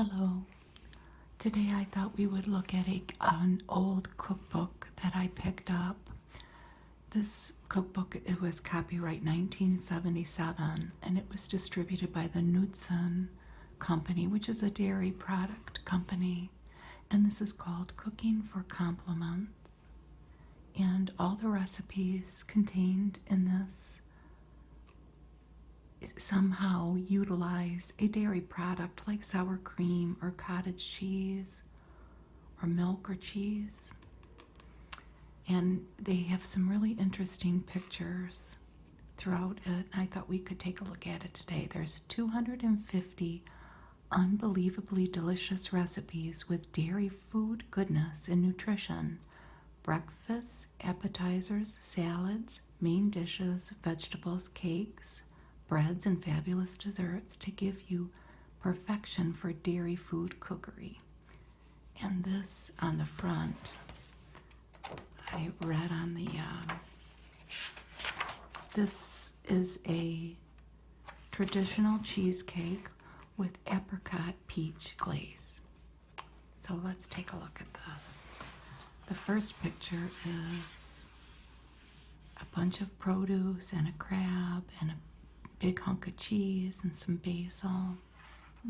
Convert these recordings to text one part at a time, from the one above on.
Hello. Today I thought we would look at an old cookbook that I picked up. This cookbook, it was copyright 1977, and it was distributed by the Knudsen Company, which is a dairy product company. And this is called Cooking for Compliments. And all the recipes contained in this somehow utilize a dairy product like sour cream or cottage cheese or milk or cheese. And they have some really interesting pictures throughout it. I thought we could take a look at it today. There's 250 unbelievably delicious recipes with dairy food goodness and nutrition. Breakfasts, appetizers, salads, main dishes, vegetables, cakes, breads, and fabulous desserts to give you perfection for dairy food cookery. And this on the front, I read on the, this is a traditional cheesecake with apricot peach glaze. So let's take a look at this. The first picture is a bunch of produce and a crab and a big hunk of cheese and some basil.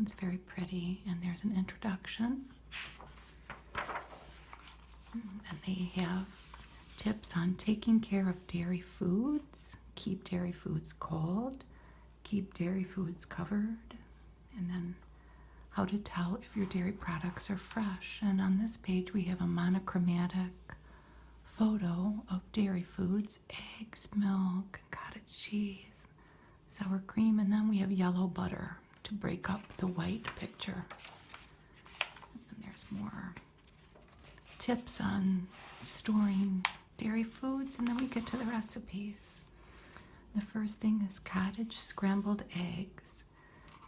It's very pretty, and there's an introduction. And they have tips on taking care of dairy foods, keep dairy foods cold, keep dairy foods covered, and then how to tell if your dairy products are fresh. And on this page we have a monochromatic photo of dairy foods, eggs, milk, cottage cheese, sour cream, and then we have yellow butter to break up the white picture. And there's more tips on storing dairy foods, and then we get to the recipes. The first thing is cottage scrambled eggs.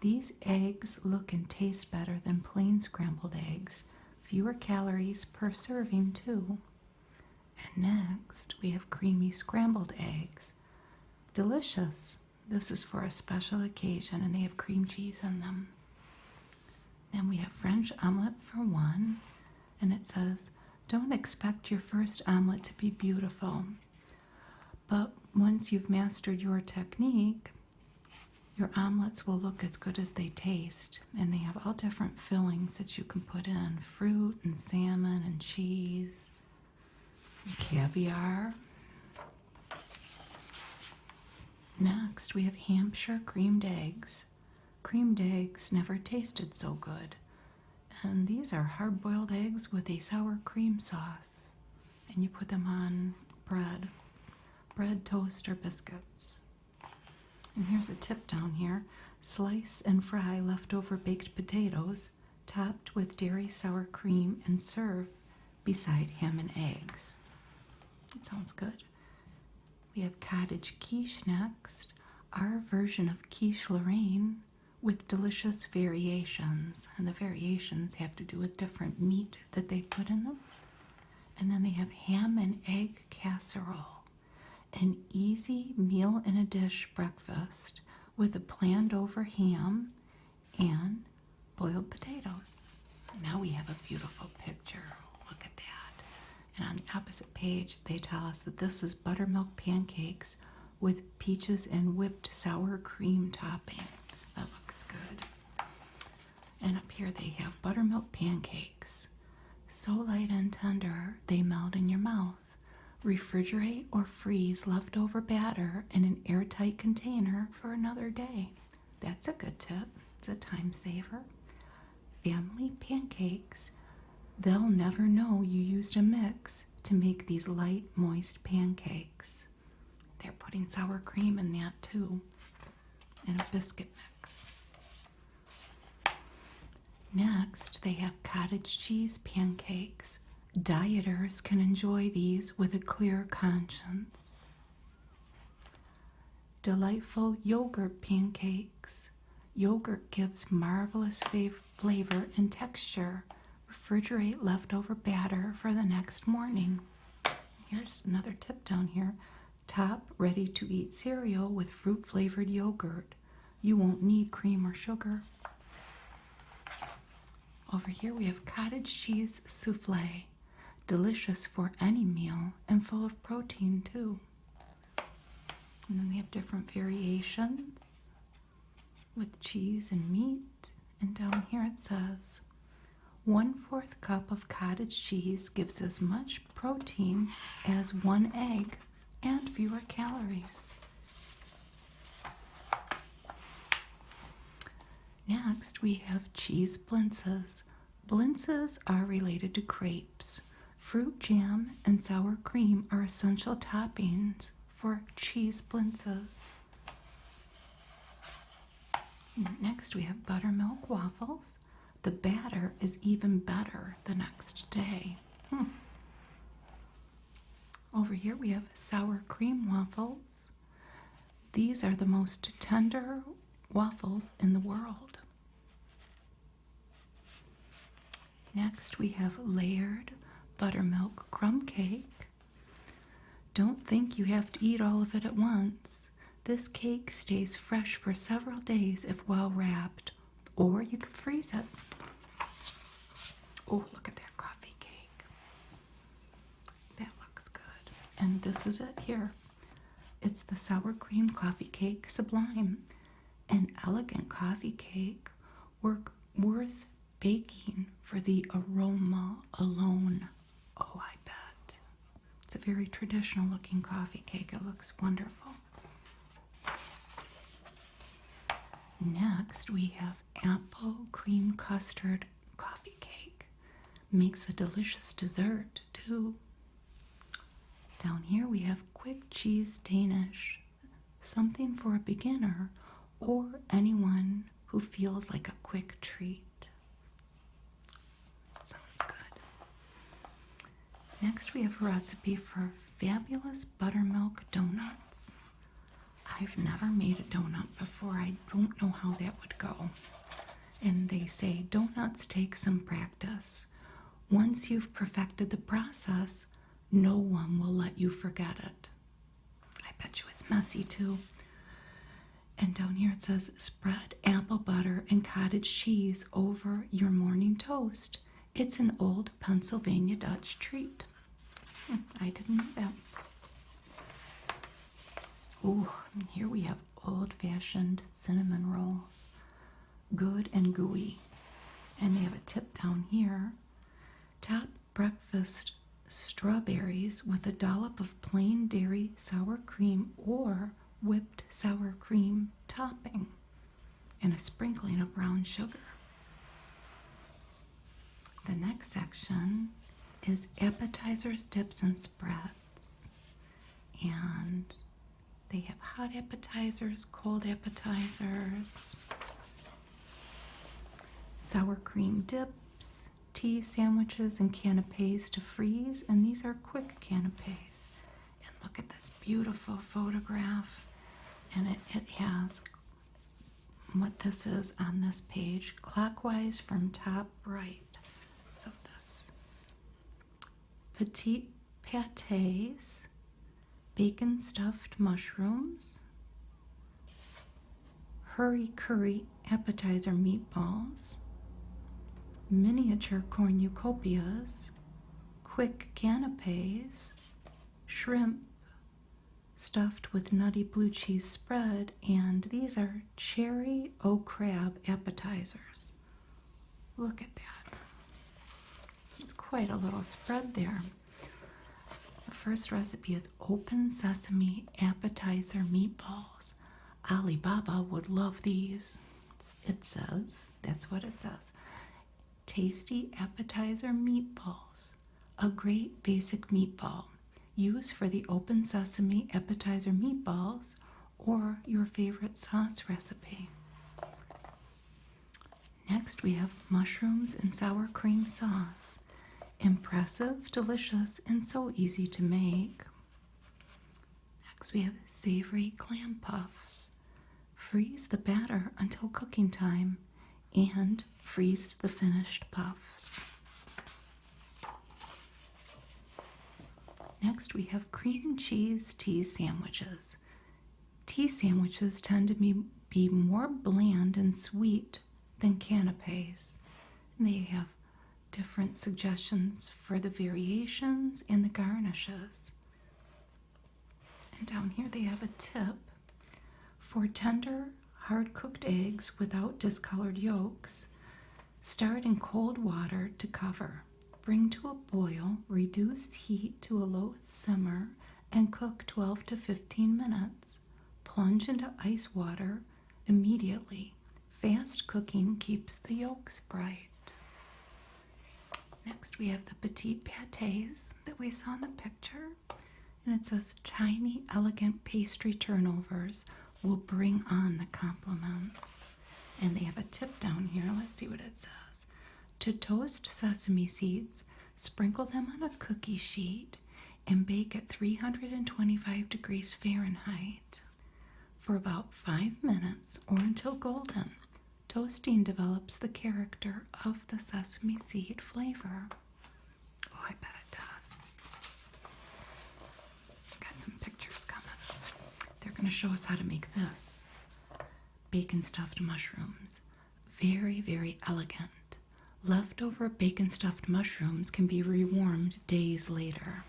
These eggs look and taste better than plain scrambled eggs. Fewer calories per serving too. And next we have creamy scrambled eggs. Delicious. This is for a special occasion, and they have cream cheese in them. Then we have French omelet for one, and it says, don't expect your first omelet to be beautiful, but once you've mastered your technique, your omelets will look as good as they taste. And they have all different fillings that you can put in, fruit and salmon and cheese, and caviar. Next, we have Hampshire creamed eggs. Creamed eggs never tasted so good. And these are hard-boiled eggs with a sour cream sauce. And you put them on bread, toast, or biscuits. And here's a tip down here. Slice and fry leftover baked potatoes, topped with dairy sour cream, and serve beside ham and eggs. That sounds good. We have cottage quiche next, our version of quiche Lorraine with delicious variations. And the variations have to do with different meat that they put in them. And then they have ham and egg casserole, an easy meal in a dish breakfast with a planned over ham and boiled potatoes. Now we have a beautiful picture. Look at that. And on the opposite page, they tell us that this is buttermilk pancakes with peaches and whipped sour cream topping. That looks good. And up here they have buttermilk pancakes. So light and tender, they melt in your mouth. Refrigerate or freeze leftover batter in an airtight container for another day. That's a good tip. It's a time saver. Family pancakes. They'll never know you used a mix to make these light, moist pancakes. They're putting sour cream in that too, and a biscuit mix. Next, they have cottage cheese pancakes. Dieters can enjoy these with a clear conscience. Delightful yogurt pancakes. Yogurt gives marvelous flavor and texture. Refrigerate leftover batter for the next morning. Here's another tip down here. Top ready-to-eat cereal with fruit-flavored yogurt. You won't need cream or sugar. Over here we have cottage cheese souffle. Delicious for any meal and full of protein too. And then we have different variations with cheese and meat. And down here it says, 1/4 cup of cottage cheese gives as much protein as 1 egg and fewer calories. Next, we have cheese blintzes. Blintzes are related to crepes. Fruit jam and sour cream are essential toppings for cheese blintzes. Next, we have buttermilk waffles. The batter is even better the next day. Over here, we have sour cream waffles. These are the most tender waffles in the world. Next, we have layered buttermilk crumb cake. Don't think you have to eat all of it at once. This cake stays fresh for several days if well wrapped, or you can freeze it. Oh, look at that coffee cake. That looks good. And this is it here. It's the sour cream coffee cake sublime. An elegant coffee cake worth baking for the aroma alone. Oh, I bet. It's a very traditional looking coffee cake. It looks wonderful. Next, we have apple cream custard coffee cake. Makes a delicious dessert, too. Down here, we have quick cheese Danish. Something for a beginner or anyone who feels like a quick treat. Sounds good. Next, we have a recipe for fabulous buttermilk donuts. I've never made a donut before. I don't know how that would go. And they say donuts take some practice. Once you've perfected the process, no one will let you forget it. I bet you it's messy too. And down here it says, spread apple butter and cottage cheese over your morning toast. It's an old Pennsylvania Dutch treat. I didn't know that. Ooh, and here we have old-fashioned cinnamon rolls. Good and gooey. And they have a tip down here. Top breakfast strawberries with a dollop of plain dairy sour cream or whipped sour cream topping and a sprinkling of brown sugar. The next section is appetizers, dips, and spreads. And they have hot appetizers, cold appetizers, sour cream dips, tea sandwiches, and canapes to freeze. And these are quick canapes. And look at this beautiful photograph. And it has what this is on this page, clockwise from top right. So this. Petite pâtés, bacon stuffed mushrooms, hurry curry appetizer meatballs, miniature cornucopias, quick canapes, shrimp stuffed with nutty blue cheese spread, and these are cherry o crab appetizers. Look at that. It's quite a little spread there. The first recipe is open sesame appetizer meatballs. Alibaba would love these. It says, that's what it says. Tasty appetizer meatballs. A great basic meatball. Use for the open sesame appetizer meatballs or your favorite sauce recipe. Next, we have mushrooms and sour cream sauce. Impressive, delicious, and so easy to make. Next, we have savory clam puffs. Freeze the batter until cooking time and freeze the finished puffs. Next, we have cream cheese tea sandwiches. Tea sandwiches tend to be more bland and sweet than canapes. They have different suggestions for the variations and the garnishes. And down here they have a tip for tender, hard-cooked eggs without discolored yolks. Start in cold water to cover. Bring to a boil, reduce heat to a low simmer, and cook 12 to 15 minutes. Plunge into ice water immediately. Fast cooking keeps the yolks bright. Next we have the petite pâtés that we saw in the picture. And it says, tiny, elegant pastry turnovers will bring on the compliments. And they have a tip down here. Let's see what it says. To toast sesame seeds, sprinkle them on a cookie sheet and bake at 325 degrees Fahrenheit for about 5 minutes or until golden. Toasting develops the character of the sesame seed flavor. Oh, I bet it does. Got some pictures coming. They're going to show us how to make this. Bacon stuffed mushrooms. Very, very elegant. Leftover bacon stuffed mushrooms can be rewarmed days later.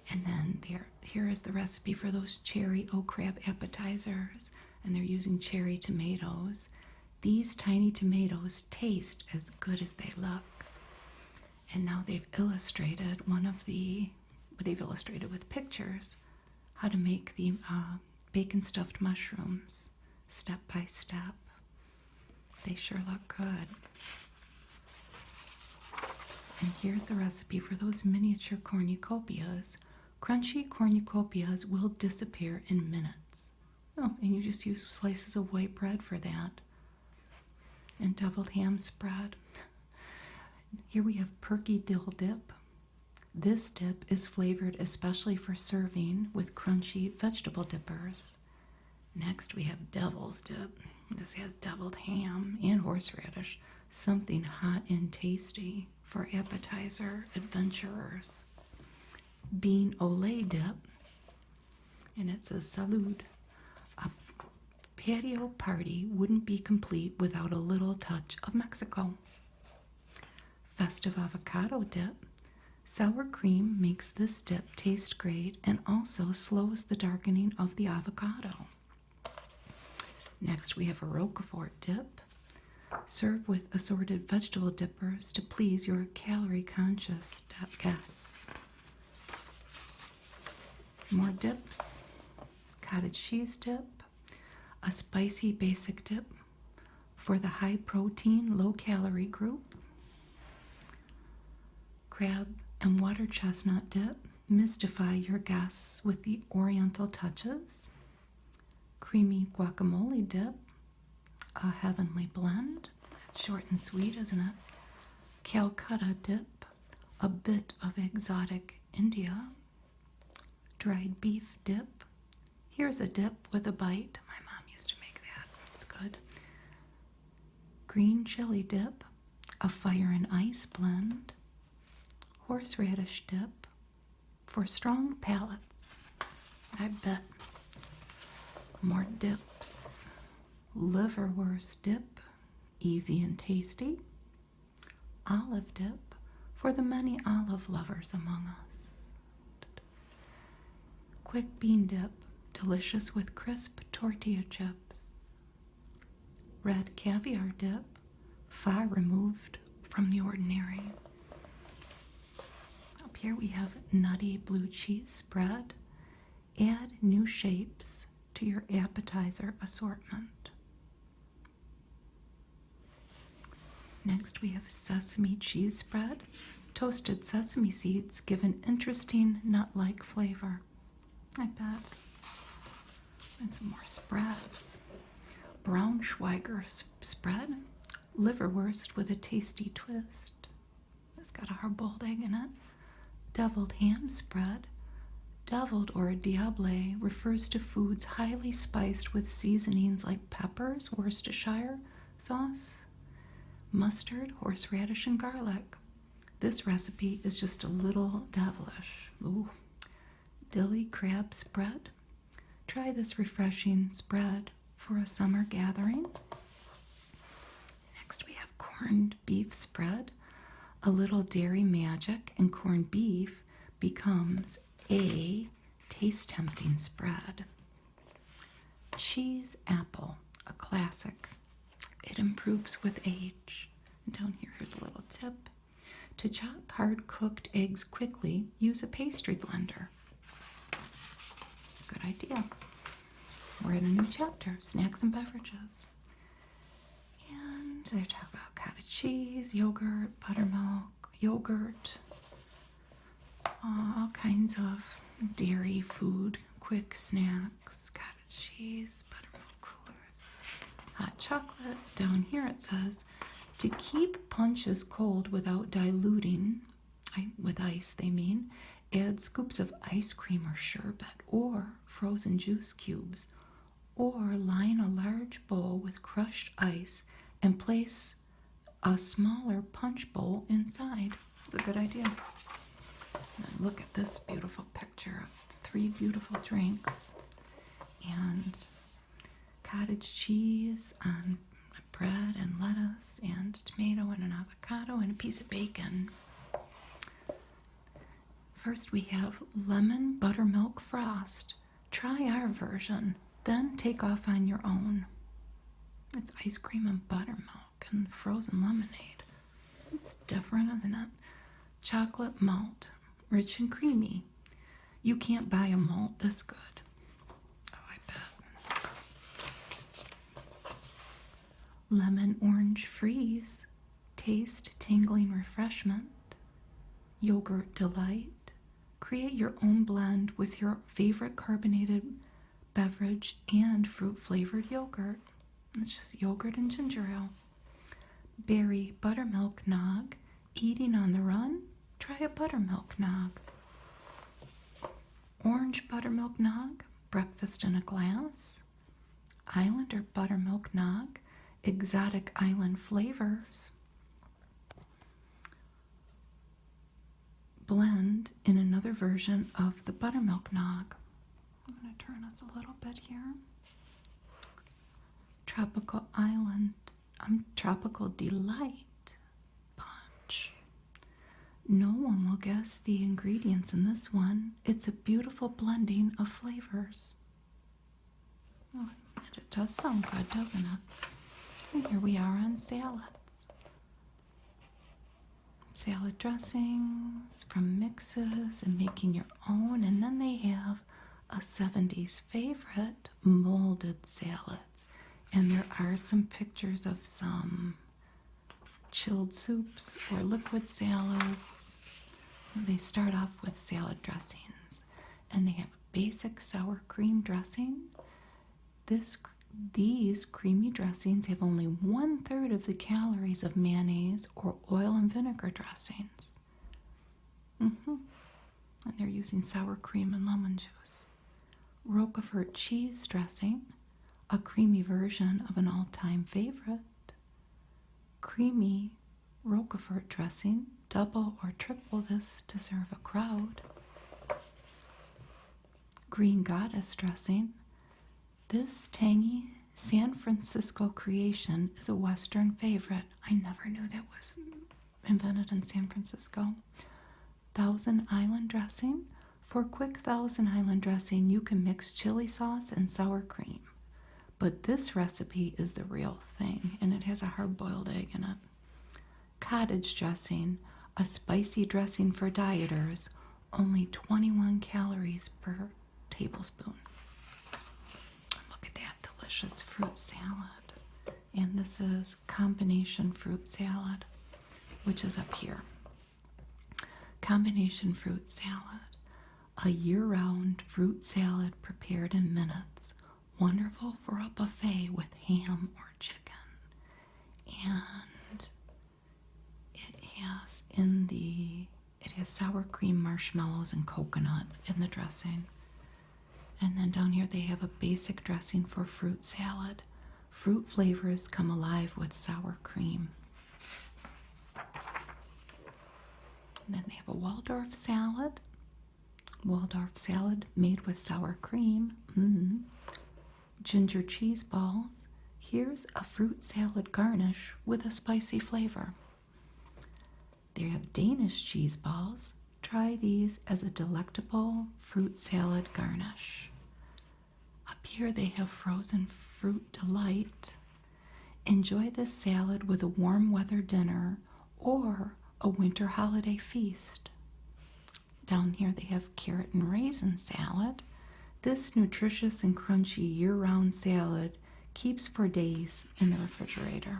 And then here is the recipe for those cherry o crab appetizers. And they're using cherry tomatoes. These tiny tomatoes taste as good as they look. And now they've illustrated they've illustrated with pictures how to make the bacon stuffed mushrooms step by step. They sure look good. And here's the recipe for those miniature cornucopias. Crunchy cornucopias will disappear in minutes. Oh, and you just use slices of white bread for that. And deviled ham spread. Here we have perky dill dip. This dip is flavored especially for serving with crunchy vegetable dippers. Next we have devil's dip. This has deviled ham and horseradish, something hot and tasty for appetizer adventurers. Bean olé dip, and it says salud. A patio party wouldn't be complete without a little touch of Mexico. Festive avocado dip. Sour cream makes this dip taste great and also slows the darkening of the avocado. Next we have a Roquefort dip. Serve with assorted vegetable dippers to please your calorie-conscious guests. More dips. Cottage cheese dip. A spicy basic dip for the high-protein, low-calorie group. Crab and water chestnut dip. Mystify your guests with the oriental touches. Creamy guacamole dip. A heavenly blend. It's short and sweet, isn't it? Calcutta dip. A bit of exotic India. Dried beef dip. Here's a dip with a bite. My mom used to make that. It's good. Green chili dip. A fire and ice blend. Horseradish dip for strong palates. I bet. More dips. Liverwurst dip, easy and tasty. Olive dip for the many olive lovers among us. Quick bean dip, delicious with crisp tortilla chips. Red caviar dip, far removed from the ordinary. Up here we have nutty blue cheese spread. Add new shapes to your appetizer assortment. Next we have sesame cheese spread. Toasted sesame seeds give an interesting nut-like flavor. I bet. And some more spreads. Braunschweiger spread. Liverwurst with a tasty twist. It's got a hard-boiled egg in it. Deviled ham spread. Deviled or diable refers to foods highly spiced with seasonings like peppers, Worcestershire sauce, mustard, horseradish, and garlic. This recipe is just a little devilish. Ooh. Dilly crab spread. Try this refreshing spread for a summer gathering. Next we have corn corned beef spread. A little dairy magic and corned beef becomes a taste-tempting spread. Cheese apple, a classic. It improves with age. And down here, here's a little tip. To chop hard-cooked eggs quickly, use a pastry blender. Good idea. We're in a new chapter, snacks and beverages. And they talk about cottage cheese, yogurt, buttermilk, yogurt, all kinds of dairy food, quick snacks, cottage cheese, buttermilk coolers, hot chocolate. Down here it says, to keep punches cold without diluting, with ice they mean, add scoops of ice cream or sherbet or frozen juice cubes, or line a large bowl with crushed ice and place a smaller punch bowl inside. It's a good idea. And look at this beautiful picture of 3 beautiful drinks and cottage cheese on bread and lettuce and tomato and an avocado and a piece of bacon. First we have lemon buttermilk frost. Try our version, then take off on your own. It's ice cream and buttermilk and frozen lemonade. It's different, isn't it? Chocolate malt, rich and creamy. You can't buy a malt this good. Oh, I bet. Lemon orange freeze, taste tingling refreshment. Yogurt delight. Create your own blend with your favorite carbonated beverage and fruit-flavored yogurt. It's just yogurt and ginger ale. Berry buttermilk nog. Eating on the run? Try a buttermilk nog. Orange buttermilk nog. Breakfast in a glass. Islander buttermilk nog. Exotic island flavors. Blend in another version of the buttermilk nog. I'm going to turn this a little bit here. Tropical Island, Tropical Delight Punch. No one will guess the ingredients in this one. It's a beautiful blending of flavors. Oh, and it does sound good, doesn't it? And here we are on salads. Salad dressings from mixes and making your own. And then they have a 70s favorite, molded salads. And there are some pictures of some chilled soups or liquid salads. They start off with salad dressings. And they have a basic sour cream dressing. These creamy dressings have only 1/3 of the calories of mayonnaise or oil and vinegar dressings. And they're using sour cream and lemon juice. Roquefort cheese dressing, a creamy version of an all-time favorite. Creamy Roquefort dressing, double or triple this to serve a crowd. Green Goddess dressing. This tangy San Francisco creation is a Western favorite. I never knew that was invented in San Francisco. Thousand Island dressing. For quick Thousand Island dressing, you can mix chili sauce and sour cream. But this recipe is the real thing, and it has a hard-boiled egg in it. Cottage dressing, a spicy dressing for dieters, only 21 calories per tablespoon. Look at that delicious fruit salad. And this is combination fruit salad, which is up here. Combination fruit salad, a year-round fruit salad prepared in minutes. Wonderful for a buffet with ham or chicken. And it has sour cream, marshmallows, and coconut in the dressing. And then down here they have a basic dressing for fruit salad. Fruit flavors come alive with sour cream. And then they have a Waldorf salad. Waldorf salad made with sour cream. Ginger cheese balls. Here's a fruit salad garnish with a spicy flavor. They have Danish cheese balls. Try these as a delectable fruit salad garnish. Up here they have frozen fruit delight. Enjoy this salad with a warm weather dinner or a winter holiday feast. Down here they have carrot and raisin salad. This nutritious and crunchy year-round salad keeps for days in the refrigerator.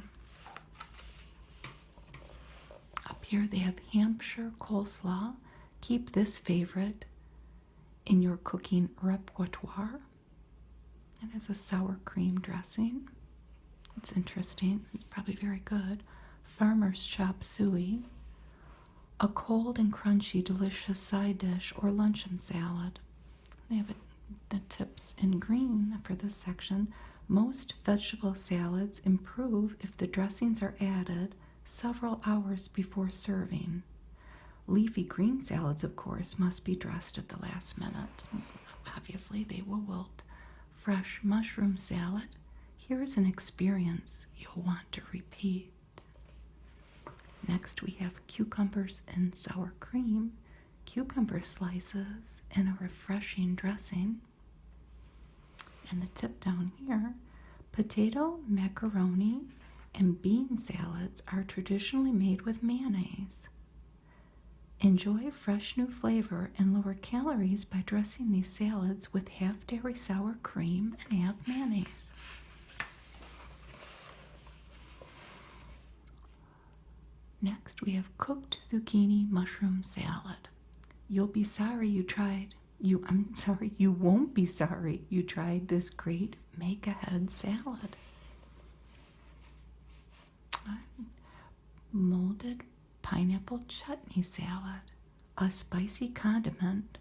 Up here they have Hampshire coleslaw. Keep this favorite in your cooking repertoire. It has a sour cream dressing. It's interesting. It's probably very good. Farmer's chop suey. A cold and crunchy delicious side dish or luncheon salad. They have the tips in green for this section. Most vegetable salads improve if the dressings are added several hours before serving. Leafy green salads, of course, must be dressed at the last minute. Obviously, they will wilt. Fresh mushroom salad. Here's an experience you'll want to repeat. Next, we have cucumbers and sour cream, cucumber slices, and a refreshing dressing. And the tip down here, potato, macaroni, and bean salads are traditionally made with mayonnaise. Enjoy fresh new flavor and lower calories by dressing these salads with half dairy sour cream and half mayonnaise. Next, we have cooked zucchini mushroom salad. You won't be sorry you tried this great make-ahead salad. Molded pineapple chutney salad, a spicy condiment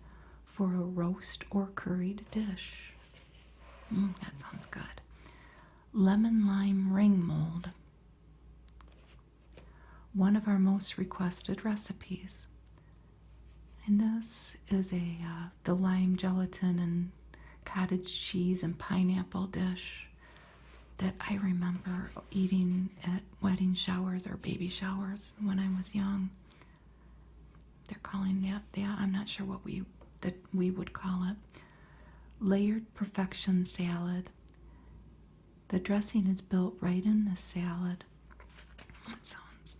for a roast or curried dish. That sounds good. Lemon lime ring mold, one of our most requested recipes. And this is the lime gelatin and cottage cheese and pineapple dish that I remember eating at wedding showers or baby showers when I was young. They're calling that, I'm not sure what we would call it. Layered perfection salad. The dressing is built right in the salad. That sounds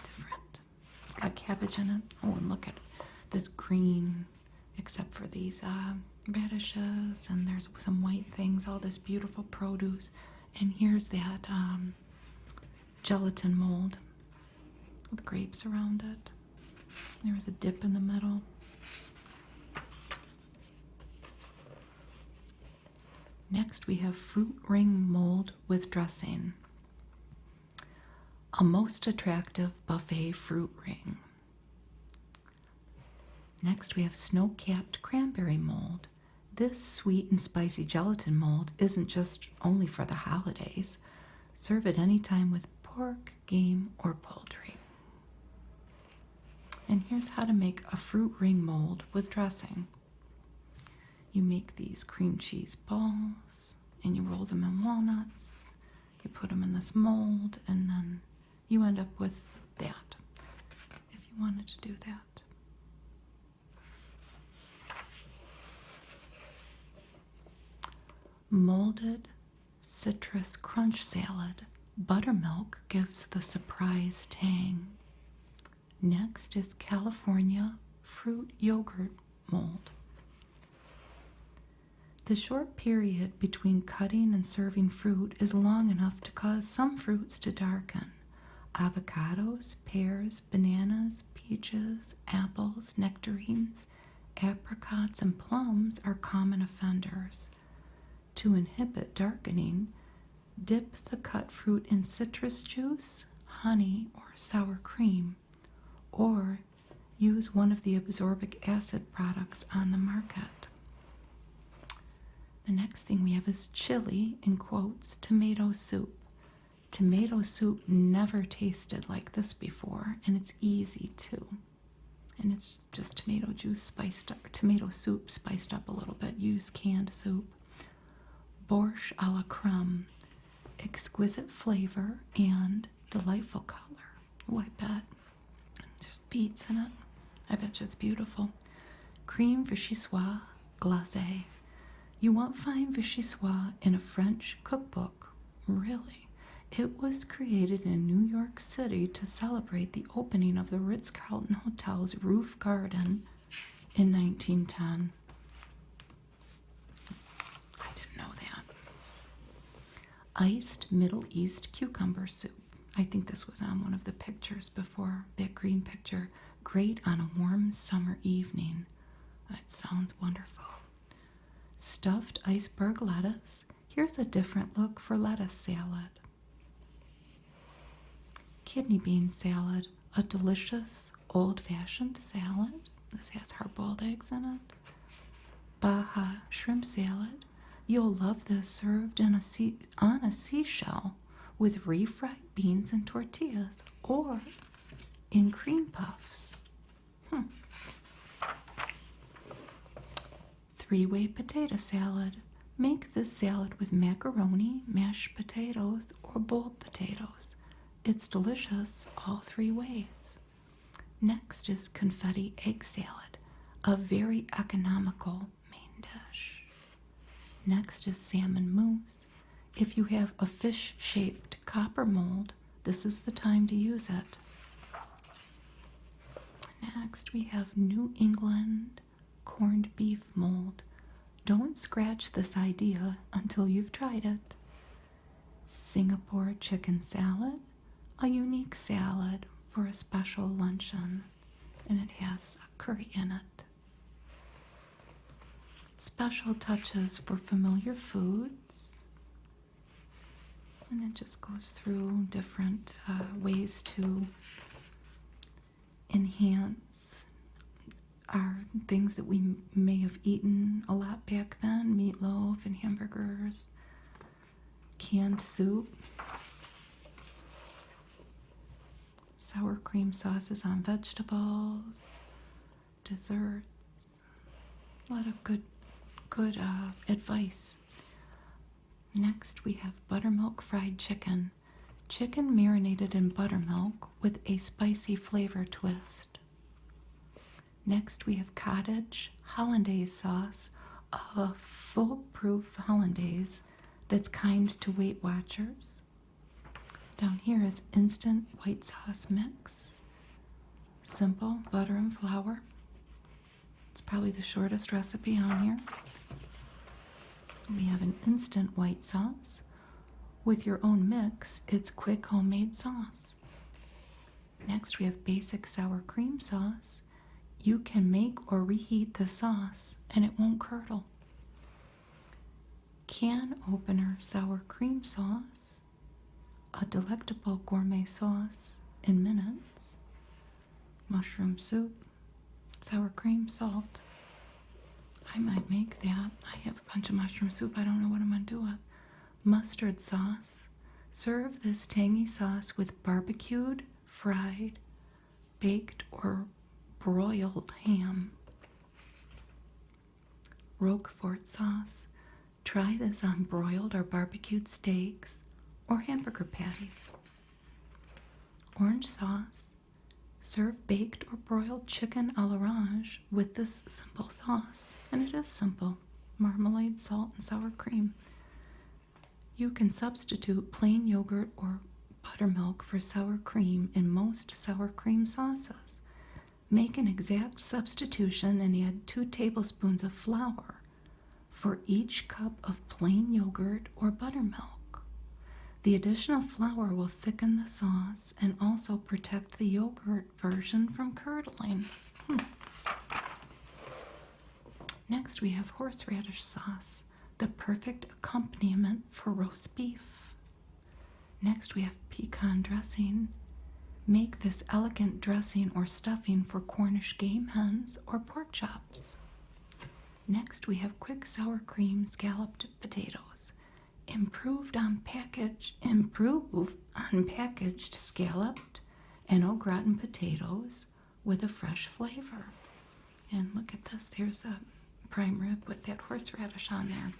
different. It's got cabbage in it. Oh, and look at this green, except for these radishes, and there's some white things, all this beautiful produce. And here's that gelatin mold with grapes around it. There's a dip in the middle. Next, we have fruit ring mold with dressing. A most attractive buffet fruit ring. Next, we have snow-capped cranberry mold. This sweet and spicy gelatin mold isn't just only for the holidays. Serve it anytime with pork, game, or poultry. And here's how to make a fruit ring mold with dressing. You make these cream cheese balls, and you roll them in walnuts. You put them in this mold, and then you end up with that, if you wanted to do that. Molded citrus crunch salad. Buttermilk gives the surprise tang. Next is California fruit yogurt mold. The short period between cutting and serving fruit is long enough to cause some fruits to darken. Avocados, pears, bananas, peaches, apples, nectarines, apricots, and plums are common offenders. To inhibit darkening, dip the cut fruit in citrus juice, honey, or sour cream, or use one of the absorbic acid products on the market. The next thing we have is chili, in quotes, tomato soup. Tomato soup never tasted like this before, and it's easy too. And it's just tomato juice spiced up, tomato soup spiced up a little bit. Use canned soup. Borscht a la creme. exquisite flavor and delightful color. Oh, I bet. There's beets in it. I bet you it's beautiful. Cream vichyssoise glacé. You won't find vichyssoise in a French cookbook. Really? It was created in New York City to celebrate the opening of the Ritz-Carlton Hotel's roof garden in 1910. I didn't know that. Iced Middle East cucumber soup. I think this was on one of the pictures before, that green picture. Great on a warm summer evening. That sounds wonderful. Stuffed iceberg lettuce. Here's a different look for lettuce salad. Kidney bean salad. A delicious old-fashioned salad. This has hard-boiled eggs in it. Baja shrimp salad. You'll love this served on a seashell with refried beans and tortillas, or in cream puffs. Three-way potato salad. Make this salad with macaroni, mashed potatoes, or boiled potatoes. It's delicious all three ways. Next is confetti egg salad, a very economical main dish. Next is salmon mousse. If you have a fish-shaped copper mold, this is the time to use it. Next we have New England corned beef mold. Don't scratch this idea until you've tried it. Singapore chicken salad, a unique salad for a special luncheon, and it has a curry in it. Special touches for familiar foods, and it just goes through different ways to enhance our things that we may have eaten a lot back then. Meatloaf and hamburgers, canned soup, sour cream sauces on vegetables, desserts. A lot of good advice. Next we have buttermilk fried chicken. Chicken marinated in buttermilk with a spicy flavor twist. Next we have cottage hollandaise sauce, a foolproof hollandaise that's kind to Weight Watchers. Down here is instant white sauce mix. Simple butter and flour. It's probably the shortest recipe on here. We have an instant white sauce. With your own mix, it's quick homemade sauce. Next we have basic sour cream sauce. You can make or reheat the sauce and it won't curdle. Can opener sour cream sauce. A delectable gourmet sauce in minutes. Mushroom soup, sour cream, salt. I might make that. I have a bunch of mushroom soup. I don't know what I'm going to do with. Mustard sauce. Serve this tangy sauce with barbecued, fried, baked, or broiled ham. Roquefort sauce. Try this on broiled or barbecued steaks or hamburger patties. Orange sauce. Serve baked or broiled chicken à l'orange with this simple sauce. And it is simple. Marmalade, salt, and sour cream. You can substitute plain yogurt or buttermilk for sour cream in most sour cream sauces. Make an exact substitution and add 2 tablespoons of flour for each cup of plain yogurt or buttermilk. The additional flour will thicken the sauce and also protect the yogurt version from curdling. Next we have horseradish sauce, the perfect accompaniment for roast beef. Next we have pecan dressing. Make this elegant dressing or stuffing for Cornish game hens or pork chops. Next we have quick sour cream scalloped potatoes. Improve on packaged scalloped and au gratin potatoes with a fresh flavor. And look at this, there's a prime rib with that horseradish on there.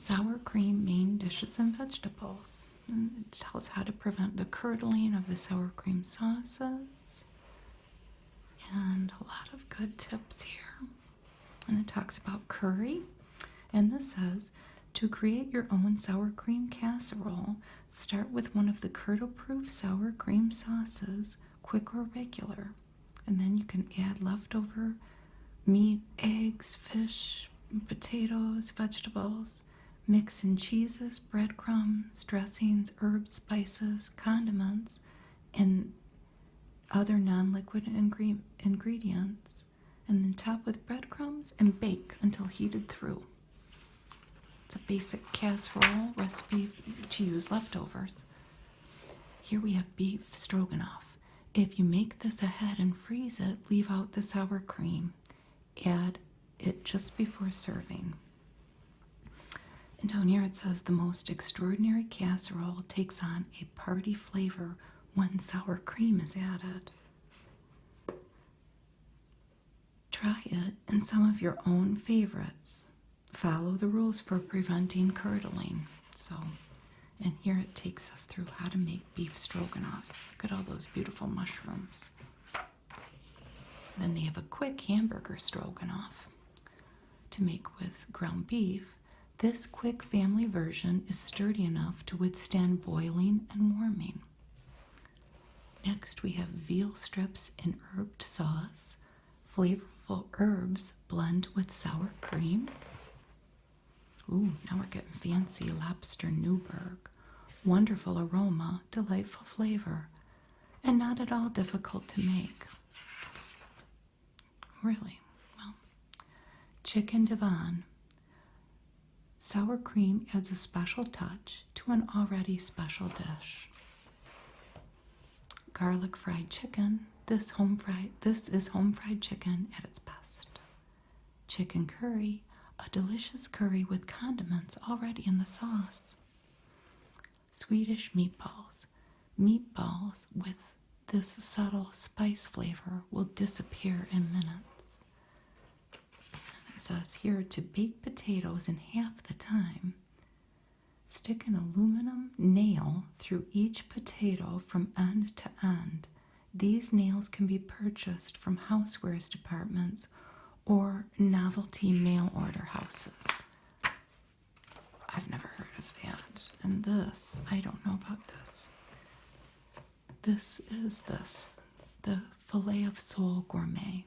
Sour cream main dishes and vegetables. And it tells how to prevent the curdling of the sour cream sauces. And a lot of good tips here. And it talks about curry. And this says, to create your own sour cream casserole, start with one of the curdle-proof sour cream sauces, quick or regular. And then you can add leftover meat, eggs, fish, potatoes, vegetables. Mix in cheeses, breadcrumbs, dressings, herbs, spices, condiments, and other non-liquid ingredients. And then top with breadcrumbs and bake until heated through. It's a basic casserole recipe to use leftovers. Here we have beef stroganoff. If you make this ahead and freeze it, leave out the sour cream. Add it just before serving. And down here it says the most extraordinary casserole takes on a party flavor when sour cream is added. Try it in some of your own favorites. Follow the rules for preventing curdling. And here it takes us through how to make beef stroganoff. Look at all those beautiful mushrooms. Then they have a quick hamburger stroganoff to make with ground beef. This quick family version is sturdy enough to withstand boiling and warming. Next we have veal strips in herbed sauce. Flavorful herbs blend with sour cream. Ooh, now we're getting fancy. Lobster Newburg. Wonderful aroma, delightful flavor, and not at all difficult to make. Really? Well, chicken Devon. Sour cream adds a special touch to an already special dish. Garlic fried chicken. This is home fried chicken at its best. Chicken curry, a delicious curry with condiments already in the sauce. Swedish meatballs. Meatballs with this subtle spice flavor will disappear in minutes. And it says here to bake potatoes in half the time. Stick an aluminum nail through each potato from end to end. These nails can be purchased from housewares departments or novelty mail order houses. I've never heard of that. And this, I don't know about this. This is the filet of sole gourmet.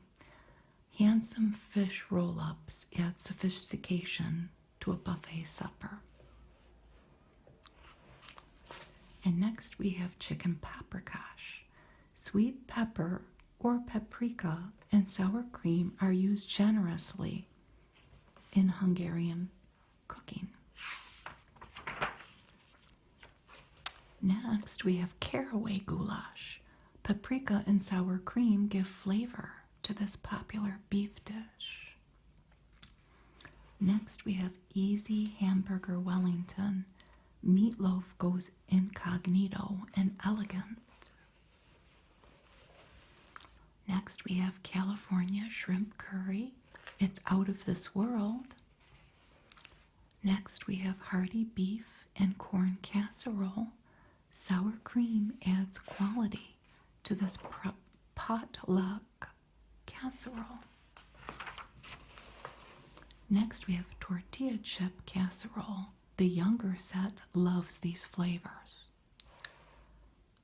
Handsome fish roll-ups add sophistication to a buffet supper. And next we have chicken paprikash. Sweet pepper or paprika and sour cream are used generously in Hungarian cooking. Next, we have caraway goulash. Paprika and sour cream give flavor to this popular beef dish. Next, we have easy hamburger Wellington. Meatloaf goes incognito and elegant. Next, we have California shrimp curry. It's out of this world. Next, we have hearty beef and corn casserole. Sour cream adds quality to this potluck casserole. Next, we have tortilla chip casserole. The younger set loves these flavors.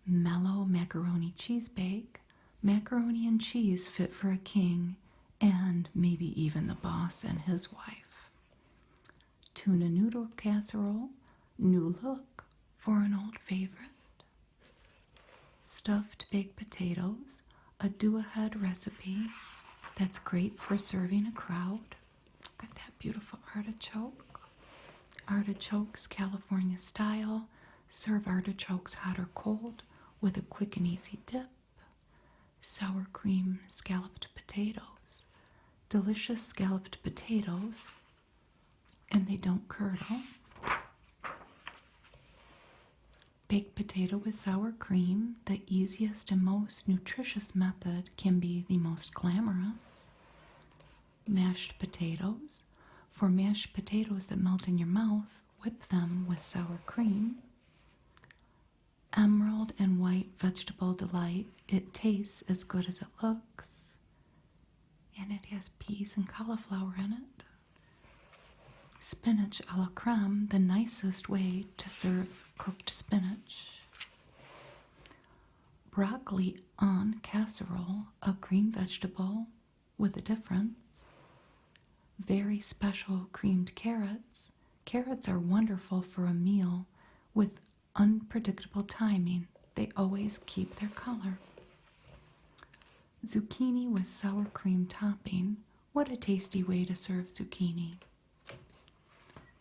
Mellow macaroni cheese bake. Macaroni and cheese fit for a king and maybe even the boss and his wife. Tuna noodle casserole. New look for an old favorite. Stuffed baked potatoes. A do-ahead recipe that's great for serving a crowd. Got that beautiful artichoke. Artichokes, California style. Serve artichokes hot or cold with a quick and easy dip. Sour cream scalloped potatoes. Delicious scalloped potatoes, and they don't curdle. Baked potato with sour cream. The easiest and most nutritious method can be the most glamorous. Mashed potatoes. For mashed potatoes that melt in your mouth, whip them with sour cream. Emerald and white vegetable delight. It tastes as good as it looks. And it has peas and cauliflower in it. Spinach a la creme, the nicest way to serve cooked spinach. Broccoli en casserole, a green vegetable with a difference. Very special creamed carrots. Carrots are wonderful for a meal with unpredictable timing. They always keep their color. Zucchini with sour cream topping. What a tasty way to serve zucchini.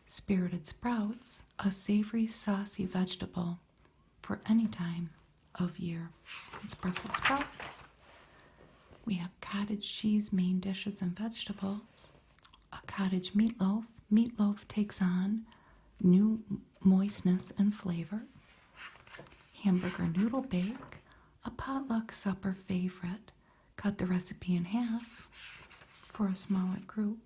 Spirited sprouts, a savory, saucy vegetable for any time of year. It's Brussels sprouts. We have cottage cheese main dishes and vegetables. A cottage meatloaf. Meatloaf takes on new moistness and flavor. Hamburger noodle bake, a potluck supper favorite. Cut the recipe in half for a smaller group.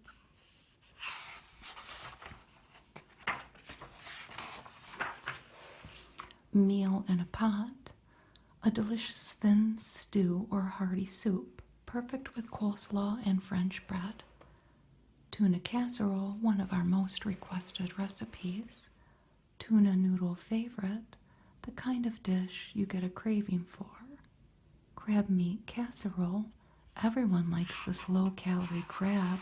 Meal in a pot, a delicious thin stew or hearty soup, perfect with coleslaw and French bread. Tuna casserole, one of our most requested recipes. Tuna noodle favorite, the kind of dish you get a craving for. Crab meat casserole, everyone likes this low-calorie crab.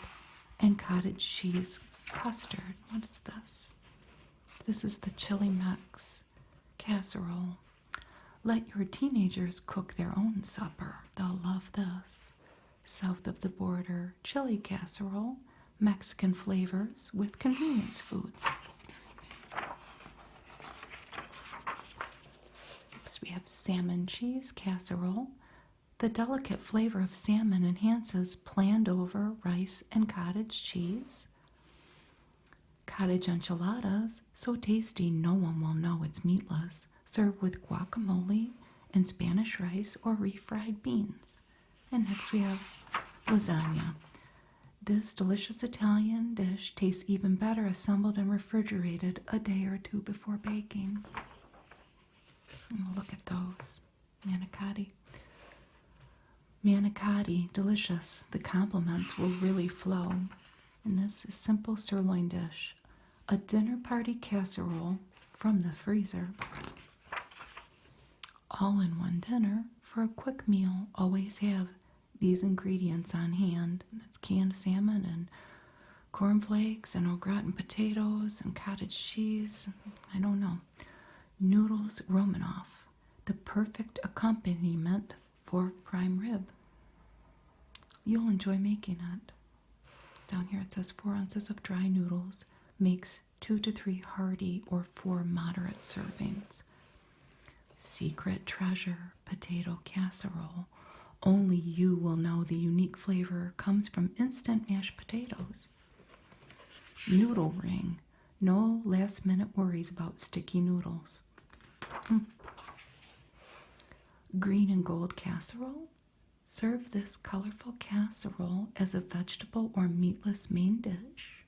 And cottage cheese custard. What is this? This is the chili mix casserole. Let your teenagers cook their own supper. They'll love this. South of the border chili casserole, Mexican flavors with convenience foods. Next we have salmon cheese casserole. The delicate flavor of salmon enhances planned over rice and cottage cheese. Cottage enchiladas, so tasty no one will know it's meatless. Serve with guacamole and Spanish rice or refried beans. And next we have lasagna. This delicious Italian dish tastes even better assembled and refrigerated a day or two before baking. And we'll look at those. Manicotti. Manicotti, delicious. The compliments will really flow. And this is simple sirloin dish. A dinner party casserole from the freezer. All in one dinner for a quick meal. Always have these ingredients on hand. That's canned salmon and cornflakes and au gratin potatoes and cottage cheese. I don't know. Noodles Romanoff, the perfect accompaniment for prime rib. You'll enjoy making it. Down here it says 4 ounces of dry noodles makes 2 to 3 hearty or 4 moderate servings. Secret treasure potato casserole. Only you will know the unique flavor comes from instant mashed potatoes. Noodle ring. No last minute worries about sticky noodles. Green and gold casserole. Serve this colorful casserole as a vegetable or meatless main dish.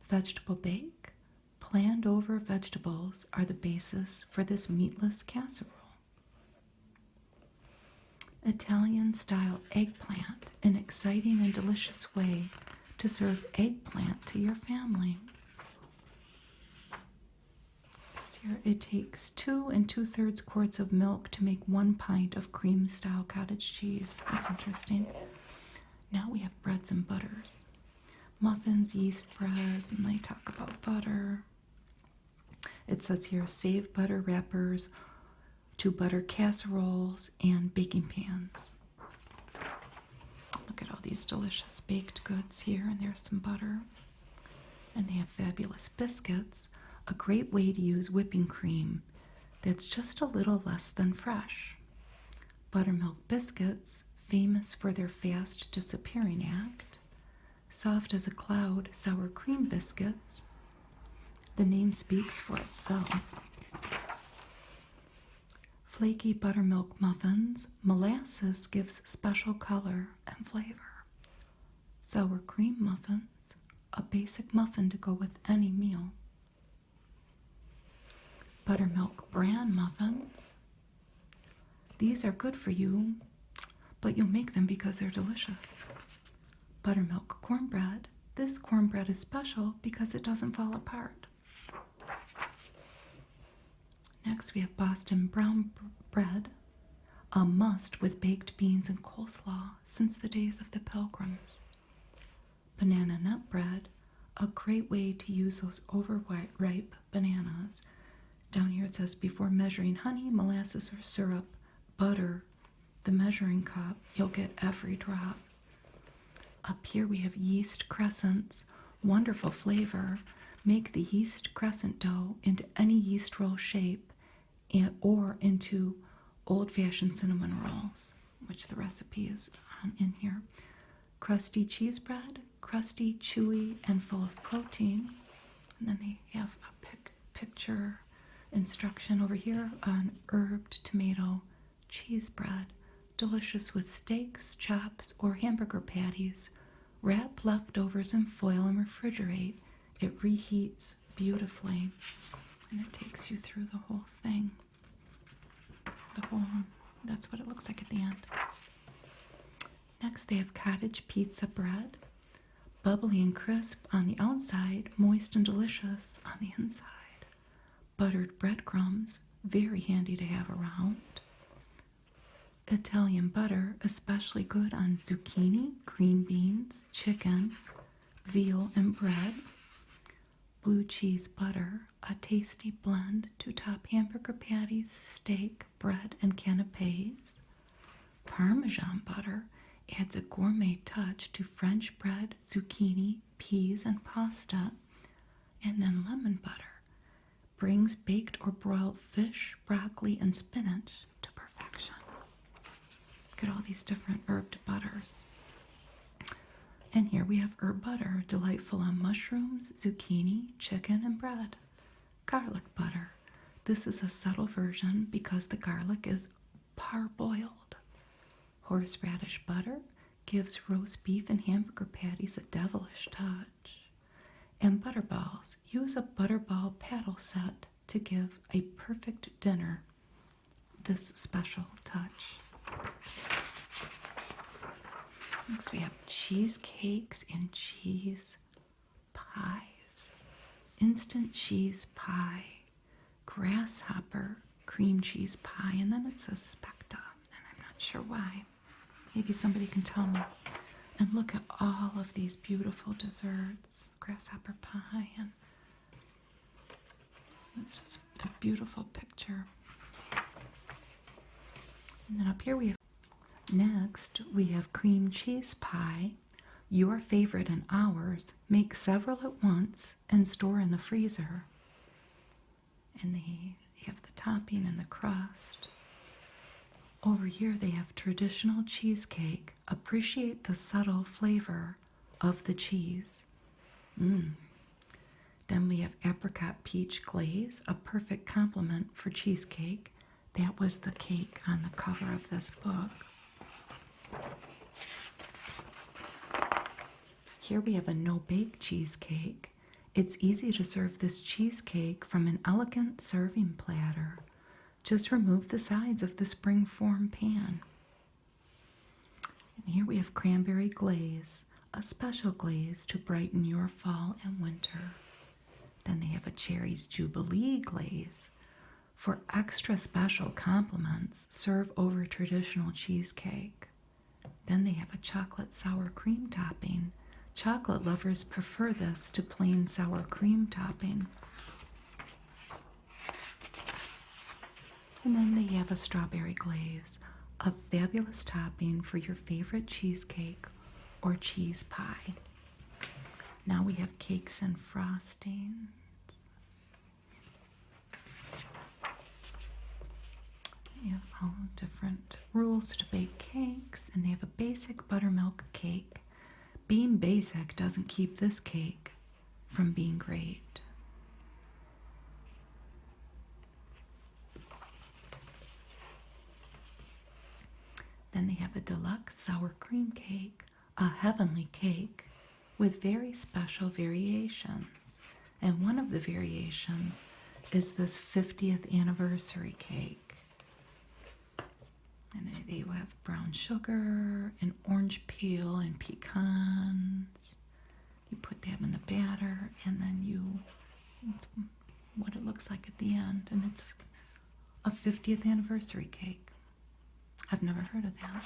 Vegetable bake. Planned over vegetables are the basis for this meatless casserole. Italian style eggplant, an exciting and delicious way to serve eggplant to your family. Here it takes 2 2/3 quarts of milk to make 1 pint of cream style cottage cheese. That's interesting. Now we have breads and butters. Muffins, yeast breads, and they talk about butter. It says here save butter wrappers, 2 butter casseroles, and baking pans. Look at all these delicious baked goods here, and there's some butter. And they have fabulous biscuits. A great way to use whipping cream that's just a little less than fresh. Buttermilk biscuits, famous for their fast disappearing act. Soft as a cloud sour cream biscuits. The name speaks for itself. Flaky buttermilk muffins, molasses gives special color and flavor. Sour cream muffins, a basic muffin to go with any meal. Buttermilk bran muffins. These are good for you, but you'll make them because they're delicious. Buttermilk cornbread. This cornbread is special because it doesn't fall apart. Next we have Boston brown bread, a must with baked beans and coleslaw since the days of the Pilgrims. Banana nut bread, a great way to use those overripe bananas. Down here it says, before measuring honey, molasses, or syrup, butter the measuring cup. You'll get every drop. Up here we have yeast crescents, wonderful flavor. Make the yeast crescent dough into any yeast roll shape or into old-fashioned cinnamon rolls, which the recipe is in here. Crusty cheese bread, crusty, chewy, and full of protein. And then they have a picture instruction over here on herbed tomato cheese bread, delicious with steaks, chops, or hamburger patties. Wrap leftovers in foil and refrigerate. It reheats beautifully, and it takes you through the whole thing. That's what it looks like at the end. Next, they have cottage pizza bread, bubbly and crisp on the outside, moist and delicious on the inside. Buttered breadcrumbs, very handy to have around. Italian butter, especially good on zucchini, green beans, chicken, veal, and bread. Blue cheese butter, a tasty blend to top hamburger patties, steak, bread, and canapes. Parmesan butter adds a gourmet touch to French bread, zucchini, peas, and pasta. And then lemon butter brings baked or broiled fish, broccoli, and spinach to perfection. Look at all these different herbed butters. And here we have herb butter, delightful on mushrooms, zucchini, chicken, and bread. Garlic butter. This is a subtle version because the garlic is parboiled. Horseradish butter gives roast beef and hamburger patties a devilish touch. And butterballs. Use a butterball paddle set to give a perfect dinner this special touch. Next we have cheesecakes and cheese pies. Instant cheese pie, grasshopper cream cheese pie, and then it says specta, and I'm not sure why. Maybe somebody can tell me. And look at all of these beautiful desserts. Grasshopper pie, and it's just a beautiful picture. And then up here we have cream cheese pie, your favorite and ours. Make several at once and store in the freezer. And they have the topping and the crust. Over here they have traditional cheesecake. Appreciate the subtle flavor of the cheese. Then we have apricot peach glaze, a perfect complement for cheesecake. That was the cake on the cover of this book. Here we have a no-bake cheesecake. It's easy to serve this cheesecake from an elegant serving platter. Just remove the sides of the spring-form pan. And here we have cranberry glaze, a special glaze to brighten your fall and winter. Then they have a cherries jubilee glaze. For extra special compliments, serve over traditional cheesecake. Then they have a chocolate sour cream topping. Chocolate lovers prefer this to plain sour cream topping. And then they have a strawberry glaze, a fabulous topping for your favorite cheesecake or cheese pie. Now we have cakes and frosting. They have all different rules to bake cakes, and they have a basic buttermilk cake. Being basic doesn't keep this cake from being great. Then they have a deluxe sour cream cake, a heavenly cake. with very special variations. And one of the variations is this 50th anniversary cake. And they have brown sugar and orange peel and pecans. You put that in the batter, and then it's what it looks like at the end. And it's a 50th anniversary cake. I've never heard of that.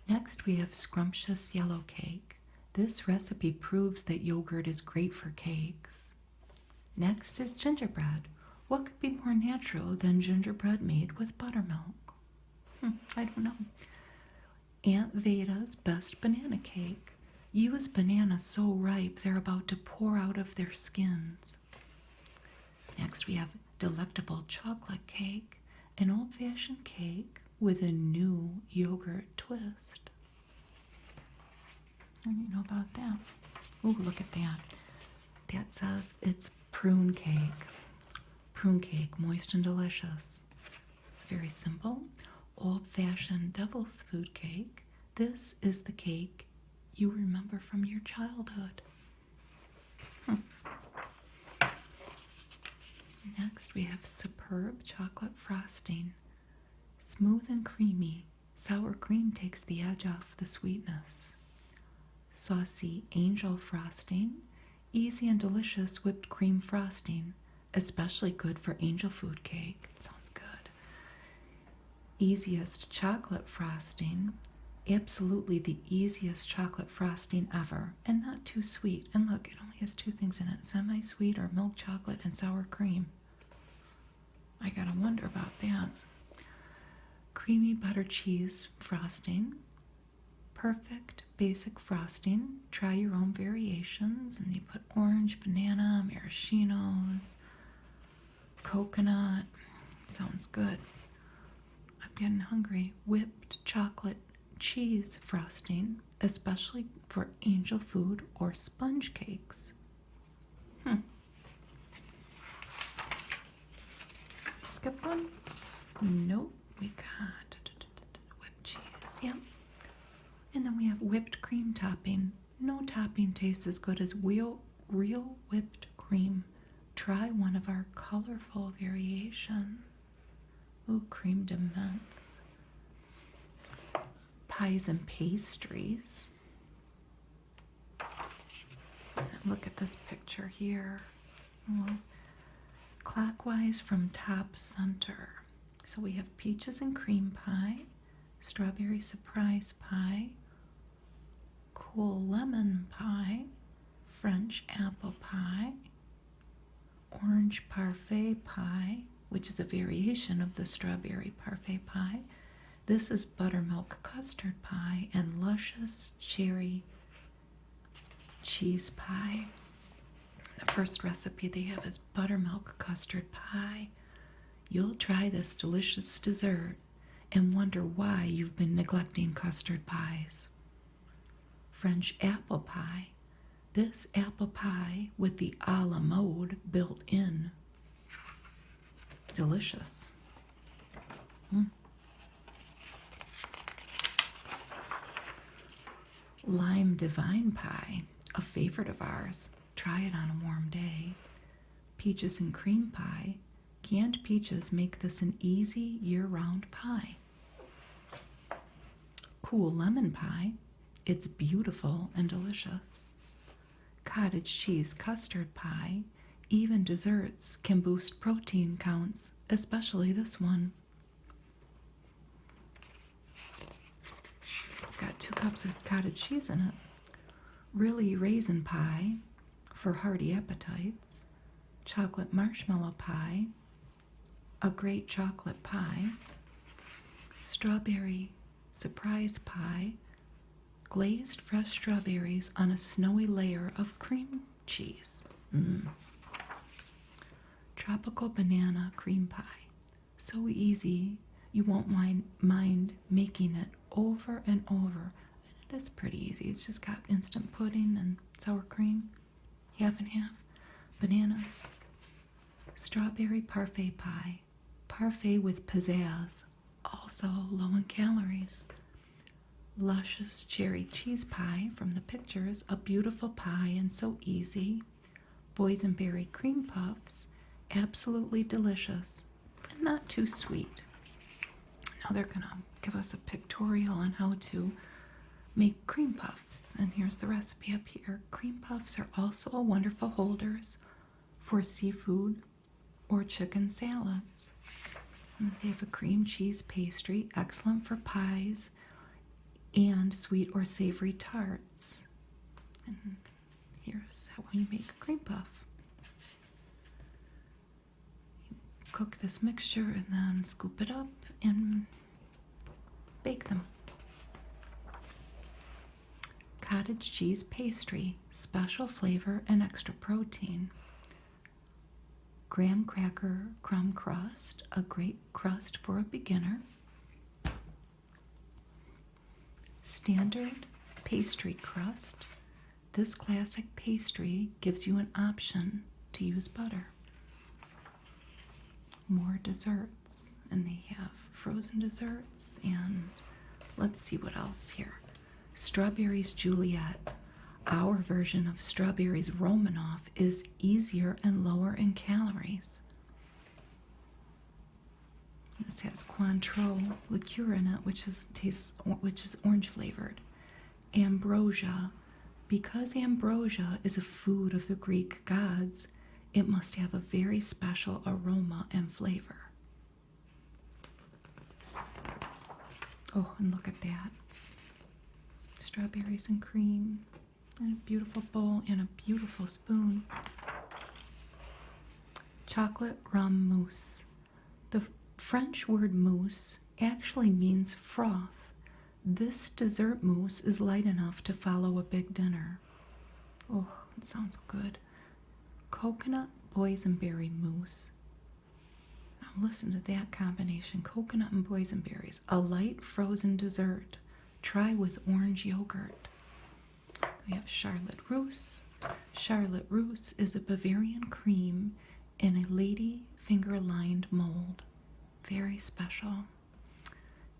Next, we have scrumptious yellow cake. This recipe proves that yogurt is great for cakes. Next is gingerbread. What could be more natural than gingerbread made with buttermilk? I don't know. Aunt Veda's best banana cake. Use bananas so ripe they're about to pour out of their skins. Next, we have delectable chocolate cake, an old-fashioned cake with a new yogurt twist. I didn't know about that. Oh, look at that. That says it's prune cake. Prune cake, moist and delicious. Very simple. Old-fashioned devil's food cake. This is the cake you remember from your childhood. Next, we have superb chocolate frosting. Smooth and creamy, sour cream takes the edge off the sweetness. Saucy angel frosting, easy and delicious whipped cream frosting, especially good for angel food cake. It sounds good. Easiest chocolate frosting, absolutely the easiest chocolate frosting ever, and not too sweet. And look, it only has two things in it, semi-sweet or milk chocolate and sour cream. I gotta wonder about that. Creamy butter cheese frosting. Perfect basic frosting. Try your own variations, and you put orange, banana, maraschinos, coconut. Sounds good. I'm getting hungry. Whipped chocolate cheese frosting, especially for angel food or sponge cakes. Skip one? Nope. We got whipped cheese. Yep. And then we have whipped cream topping. No topping tastes as good as real whipped cream. Try one of our colorful variations. Ooh, cream de menthe. Pies and pastries. Look at this picture here. Clockwise from top center. So we have peaches and cream pie, strawberry surprise pie, cool lemon pie, French apple pie, orange parfait pie, which is a variation of the strawberry parfait pie. This is buttermilk custard pie and luscious cherry cheese pie. The first recipe they have is buttermilk custard pie. You'll try this delicious dessert and wonder why you've been neglecting custard pies. French apple pie. This apple pie with the a la mode built in. Delicious. Lime divine pie, a favorite of ours. Try it on a warm day. Peaches and cream pie. Canned peaches make this an easy year-round pie. Cool lemon pie. It's beautiful and delicious. Cottage cheese custard pie. Even desserts can boost protein counts, especially this one. It's got 2 cups of cottage cheese in it. Really raisin pie for hearty appetites. Chocolate marshmallow pie. A great chocolate pie. Strawberry surprise pie. Glazed fresh strawberries on a snowy layer of cream cheese. Tropical banana cream pie. So easy, you won't mind making it over and over. And it is pretty easy. It's just got instant pudding and sour cream, half and half, bananas. Strawberry parfait pie. Parfait with pizzazz, also low in calories. luscious cherry cheese pie from the pictures, a beautiful pie and so easy. Boysenberry cream puffs, absolutely delicious and not too sweet. Now they're going to give us a pictorial on how to make cream puffs, and here's the recipe up here. Cream puffs are also wonderful holders for seafood or chicken salads. And they have a cream cheese pastry, excellent for pies and sweet or savory tarts. And here's how you make a cream puff. You cook this mixture and then scoop it up and bake them. Cottage cheese pastry, special flavor and extra protein. Graham cracker crumb crust, a great crust for a beginner. Standard pastry crust. This classic pastry gives you an option to use butter. More desserts, and they have frozen desserts, and let's see what else here. Strawberries Juliet. Our version of strawberries Romanoff is easier and lower in calories. This has Cointreau liqueur in it, which is orange flavored. Ambrosia. Because ambrosia is a food of the Greek gods, it must have a very special aroma and flavor. Oh, and look at that. Strawberries and cream, and a beautiful bowl and a beautiful spoon. Chocolate rum mousse. The French word mousse actually means froth. This dessert mousse is light enough to follow a big dinner. Oh, it sounds good. Coconut boysenberry mousse. Now listen to that combination, coconut and boysenberries. A light frozen dessert. Try with orange yogurt. We have Charlotte Russe. Charlotte Russe is a Bavarian cream in a lady finger lined mold. Very special.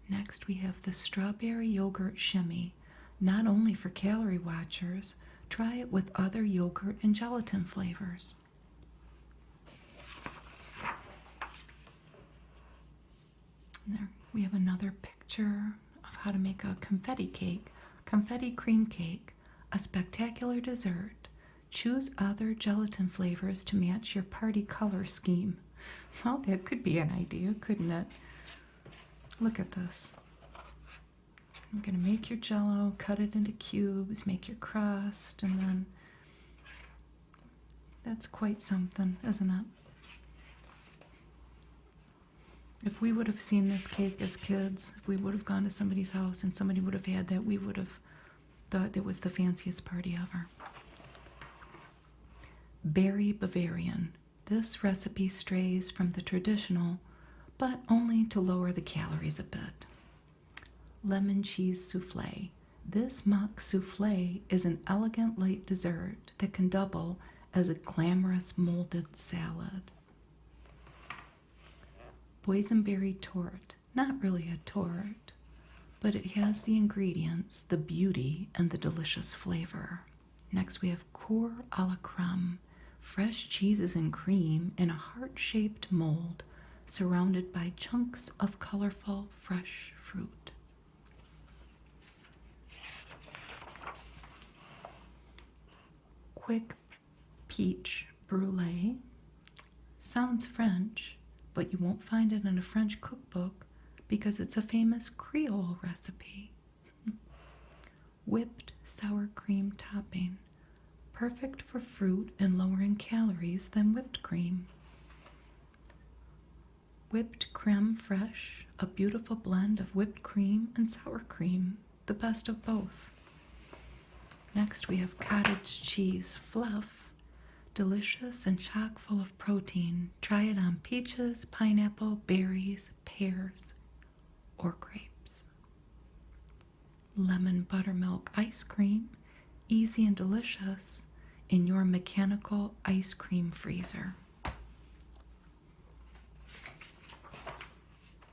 Next we have the strawberry yogurt shimmy. Not only for calorie watchers, try it with other yogurt and gelatin flavors. And there we have another picture of how to make a confetti cake. Confetti cream cake, a spectacular dessert. Choose other gelatin flavors to match your party color scheme. Well, that could be an idea, couldn't it? Look at this. You're going to make your Jell-O, cut it into cubes, make your crust, and then that's quite something, isn't it? If we would have seen this cake as kids, if we would have gone to somebody's house and somebody would have had that, we would have thought it was the fanciest party ever. Berry Bavarian. This recipe strays from the traditional, but only to lower the calories a bit. Lemon cheese souffle. This mock souffle is an elegant light dessert that can double as a glamorous molded salad. Boysenberry torte. Not really a torte, but it has the ingredients, the beauty, and the delicious flavor. Next we have cour à la crème. Fresh cheeses and cream in a heart-shaped mold surrounded by chunks of colorful fresh fruit. Quick peach brulee. Sounds French, but you won't find it in a French cookbook because it's a famous Creole recipe. Whipped sour cream topping. Perfect for fruit and lower in calories than whipped cream. Whipped creme fraiche, a beautiful blend of whipped cream and sour cream, the best of both. Next we have cottage cheese fluff, delicious and chock full of protein. Try it on peaches, pineapple, berries, pears, or grapes. Lemon buttermilk ice cream, easy and delicious in your mechanical ice cream freezer.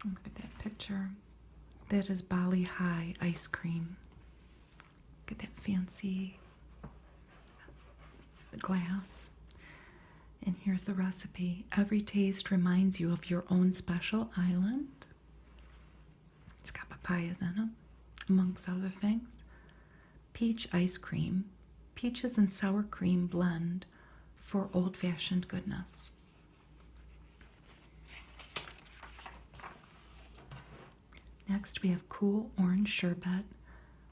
Look at that picture. That is Bali High ice cream. Get that fancy glass. And here's the recipe. Every taste reminds you of your own special island. It's got papayas in it, amongst other things. Peach ice cream. Peaches and sour cream blend for old-fashioned goodness. Next, we have cool orange sherbet,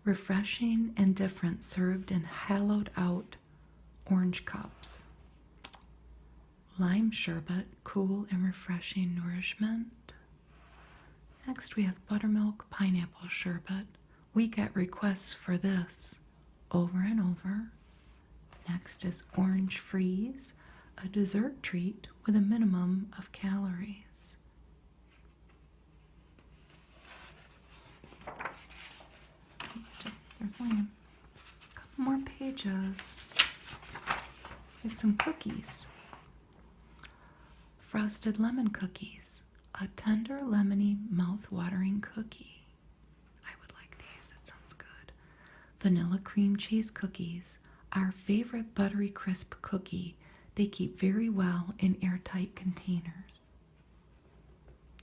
refreshing and different, served in hollowed-out orange cups. Lime sherbet, cool and refreshing nourishment. Next, we have buttermilk pineapple sherbet. We get requests for this over and over. Next is orange freeze, a dessert treat with a minimum of calories. There's only a couple more pages. Get some cookies. Frosted lemon cookies, a tender, lemony, mouth-watering cookie. I would like these, that sounds good. Vanilla cream cheese cookies, our favorite buttery crisp cookie. They keep very well in airtight containers.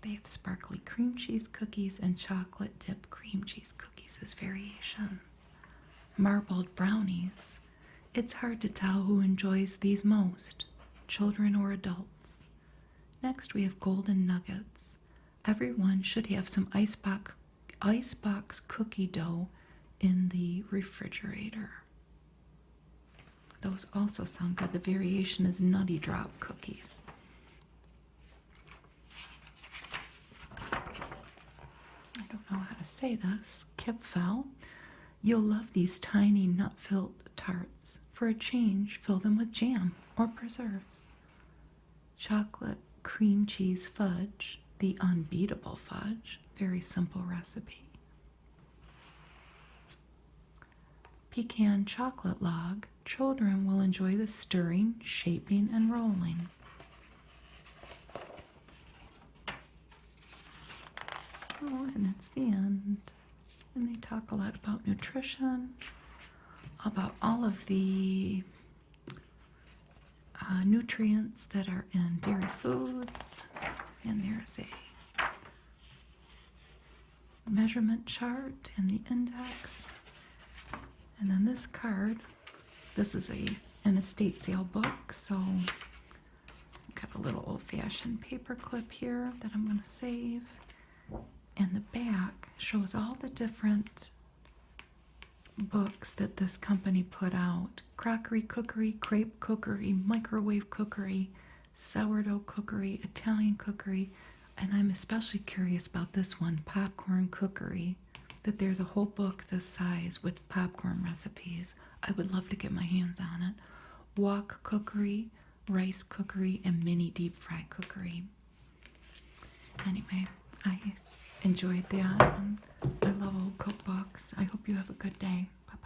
They have sparkly cream cheese cookies and chocolate dip cream cheese cookies as variations. Marbled brownies. It's hard to tell who enjoys these most, children or adults. Next, we have golden nuggets. Everyone should have some icebox cookie dough in the refrigerator. Those also sound good. The variation is Nutty Drop cookies. I don't know how to say this. Kipfel. You'll love these tiny nut-filled tarts. For a change, fill them with jam or preserves. Chocolate cream cheese fudge, the unbeatable fudge. Very simple recipe. Pecan chocolate log. Children will enjoy the stirring, shaping, and rolling. Oh, and it's the end. And they talk a lot about nutrition, about all of the nutrients that are in dairy foods. And there's a measurement chart and the index. And then this card, this is an estate sale book, so I've got a little old-fashioned paper clip here that I'm going to save. And the back shows all the different books that this company put out. Crockery cookery, crepe cookery, microwave cookery, sourdough cookery, Italian cookery, and I'm especially curious about this one, popcorn cookery, that there's a whole book this size with popcorn recipes. I would love to get my hands on it. Wok cookery, rice cookery, and mini deep fry cookery. Anyway, I enjoyed that. I love old cookbooks. I hope you have a good day. Bye-bye.